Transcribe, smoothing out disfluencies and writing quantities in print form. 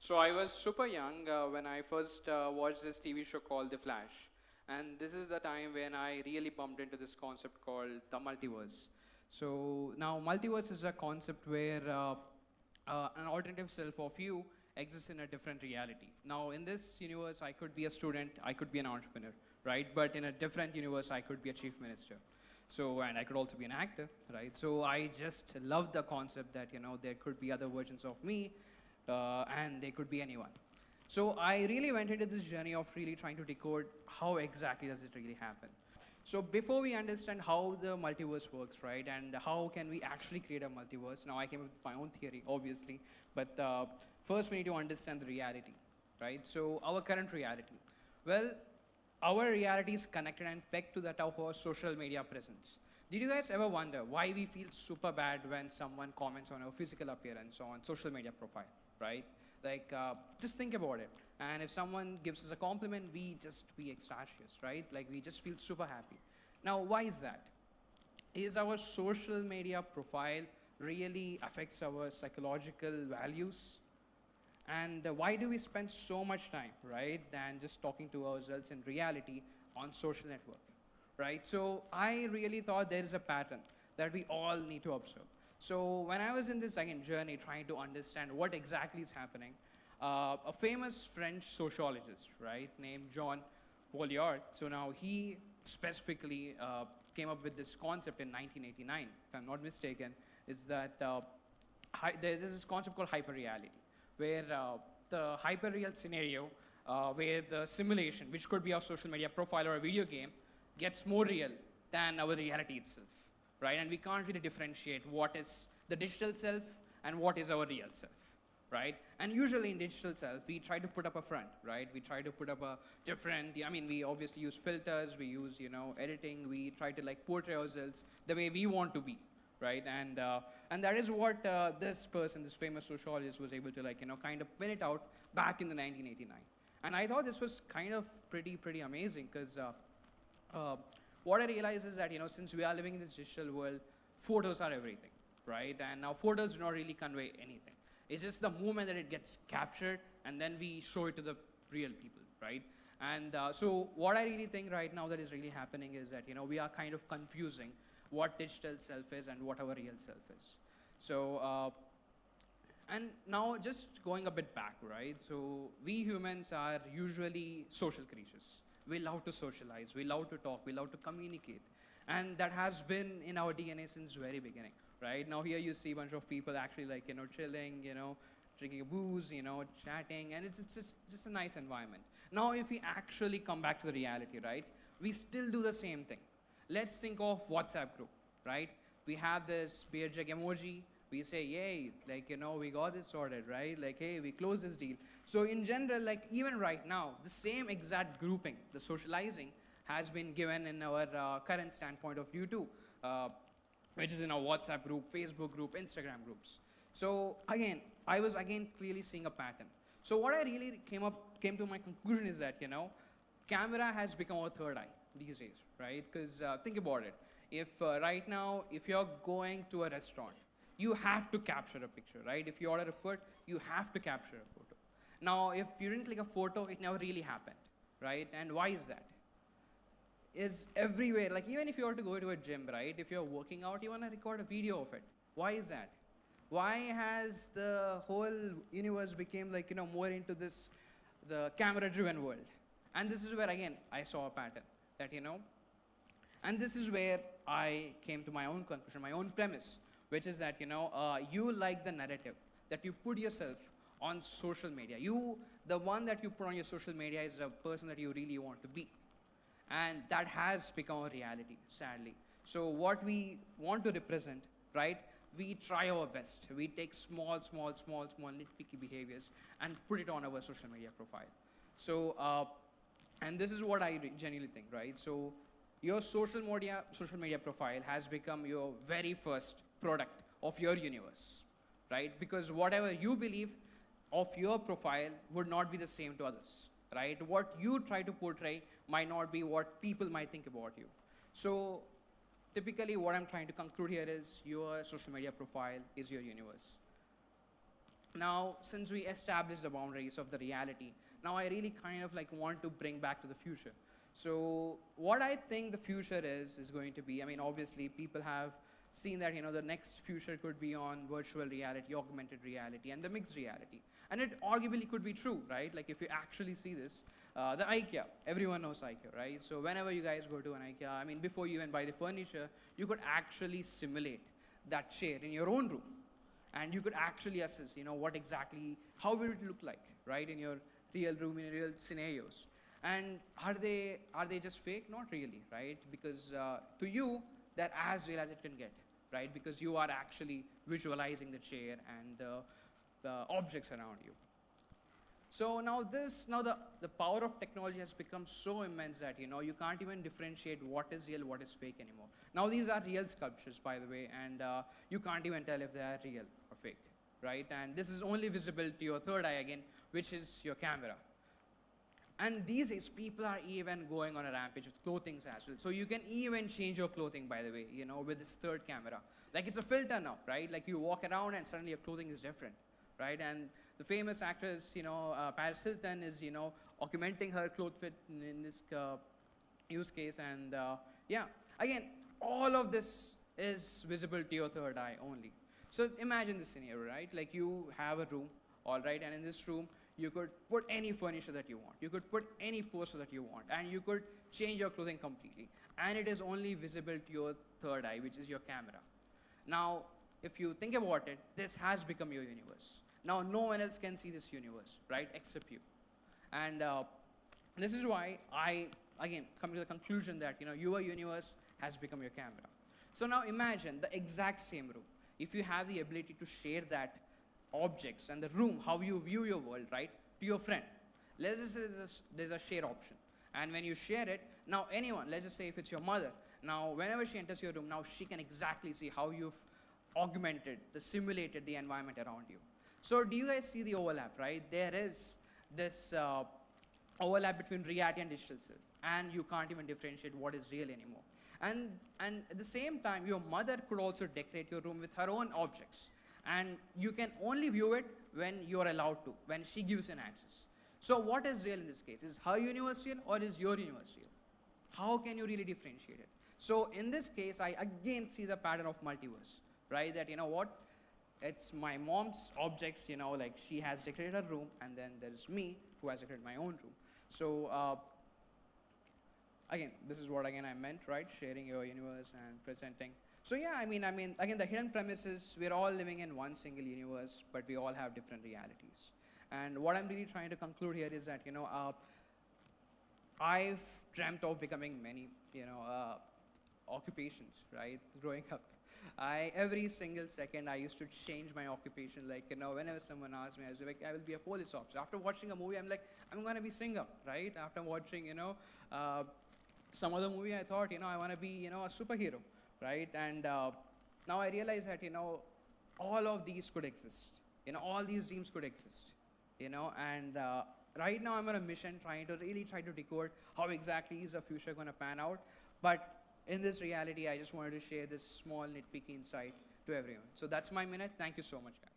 So I was super young when I first watched this TV show called The Flash. And this is the time when I really bumped into this concept called the multiverse. So now multiverse is a concept where an alternative self of you exists in a different reality. Now in this universe, I could be a student, I could be an entrepreneur, right? But in a different universe, I could be a chief minister. So, and I could also be an actor, right? So I just love the concept that, there could be other versions of me and they could be anyone. So I really went into this journey of really trying to decode how exactly does it really happen. So before we understand how the multiverse works, right, and how can we actually create a multiverse, now I came up with my own theory, obviously, but first we need to understand the reality, right? So our current reality. Well, our reality is connected and pegged to that of our social media presence. Did you guys ever wonder why we feel super bad when someone comments on our physical appearance on social media profile, right? Like, just think about it. And if someone gives us a compliment, we just be ecstatious, right? Like, we just feel super happy. Now, why is that? Is our social media profile really affects our psychological values? And why do we spend so much time, right, than just talking to ourselves in reality on social network, right? So I really thought there is a pattern that we all need to observe. So when I was in this, again, journey trying to understand what exactly is happening, a famous French sociologist, right, named Jean Paul, so now he specifically came up with this concept in 1989, if I'm not mistaken, is that there's this concept called hyperreality, where the hyperreal scenario, where the simulation, which could be our social media profile or a video game, gets more real than our reality itself, right? And we can't really differentiate what is the digital self and what is our real self, right? And usually in digital self, we try to put up a front, right? We try to put up a different, I mean, we obviously use filters, we use, editing, we try to like portray ourselves the way we want to be, right? And that is what this person, this famous sociologist, was able to kind of pin it out back in the 1989. And I thought this was kind of pretty amazing because what I realized is that since we are living in this digital world, photos are everything, right? And now photos do not really convey anything. It's just the moment that it gets captured, and then we show it to the real people, right? And so what I really think right now that is really happening is that we are kind of confusing what digital self is and what our real self is. So, and now just going a bit back, right? So we humans are usually social creatures. We love to socialize, we love to talk, we love to communicate. And that has been in our DNA since very beginning, right? Now here you see a bunch of people actually chilling, drinking a booze, chatting, and it's just a nice environment. Now if we actually come back to the reality, right? We still do the same thing. Let's think of WhatsApp group, right? We have this beer jug emoji. We say, yay, we got this sorted, right? Like, hey, we closed this deal. So in general, even right now, the same exact grouping, the socializing, has been given in our current standpoint of view too, which is in our WhatsApp group, Facebook group, Instagram groups. So again, I was clearly seeing a pattern. So what I really came to my conclusion is that, camera has become our third eye these days, right? Because think about it. If right now, if you're going to a restaurant, you have to capture a picture, right? If you order a food, you have to capture a photo. Now, if you didn't click a photo, it never really happened, right? And why is that? Is everywhere, even if you were to go to a gym, right? If you're working out, you want to record a video of it. Why is that? Why has the whole universe became more into this, the camera-driven world? And this is where, again, I saw a pattern that, and this is where I came to my own conclusion, my own premise, which is that, you like the narrative that you put yourself on social media. The one that you put on your social media is the person that you really want to be. And that has become a reality, sadly. So what we want to represent, right, we try our best. We take small nitpicky behaviors and put it on our social media profile. So, and this is what I genuinely think, right? So your social media profile has become your very first product of your universe, right? Because whatever you believe of your profile would not be the same to others, right? What you try to portray might not be what people might think about you. So typically what I'm trying to conclude here is your social media profile is your universe. Now, since we established the boundaries of the reality, now I really kind of like want to bring back to the future. So what I think the future is going to be, I mean, obviously people have seen that, the next future could be on virtual reality, augmented reality, and the mixed reality. And it arguably could be true, right? Like if you actually see this, the IKEA, everyone knows IKEA, right? So whenever you guys go to an IKEA, I mean, before you even buy the furniture, you could actually simulate that chair in your own room. And you could actually assess, what exactly, how will it look like, right, in your real room, in real scenarios. And are they just fake? Not really, right? Because to you, they're as real as it can get, right? Because you are actually visualizing the chair and the objects around you. So now the power of technology has become so immense that, you can't even differentiate what is real, what is fake anymore. Now these are real sculptures, by the way, and you can't even tell if they are real or fake, right? And this is only visible to your third eye again, which is your camera. And these days, people are even going on a rampage with clothing as well. So you can even change your clothing, by the way, with this third camera. Like it's a filter now, right? Like you walk around and suddenly your clothing is different, right? And the famous actress, Paris Hilton is, augmenting her clothes fit in this use case. And yeah, again, all of this is visible to your third eye only. So imagine this scenario, right? Like you have a room, all right, and in this room, you could put any furniture that you want. You could put any poster that you want, and you could change your clothing completely. And it is only visible to your third eye, which is your camera. Now, if you think about it, this has become your universe. Now, no one else can see this universe, right, except you. And this is why I, again, come to the conclusion that, your universe has become your camera. So now imagine the exact same room. If you have the ability to share that objects and the room, how you view your world, right, to your friend. Let's just say there's a share option. And when you share it, now anyone, let's just say if it's your mother, now whenever she enters your room, now she can exactly see how you've augmented, simulated the environment around you. So do you guys see the overlap, right? There is this overlap between reality and digital self, and you can't even differentiate what is real anymore. And at the same time, your mother could also decorate your room with her own objects. And you can only view it when you're allowed to, when she gives an access. So what is real in this case? Is her universe real or is your universe real? How can you really differentiate it? So in this case, I again see the pattern of multiverse, right? That, it's my mom's objects, like she has decorated her room, and then there is me who has decorated my own room. So again, this is what I meant, right? Sharing your universe and presenting. So yeah, I mean, again, the hidden premise is we're all living in one single universe, but we all have different realities. And what I'm really trying to conclude here is that, I've dreamt of becoming many, occupations, right, growing up. Every single second, I used to change my occupation. Like, whenever someone asked me, I was like, I will be a police officer. After watching a movie, I'm like, I'm going to be singer, right? After watching, some other movie, I thought, I want to be, a superhero. Right? And now I realize that, all of these could exist. All these dreams could exist. And right now I'm on a mission trying to decode how exactly is the future going to pan out. But in this reality, I just wanted to share this small nitpicky insight to everyone. So that's my minute. Thank you so much, guys.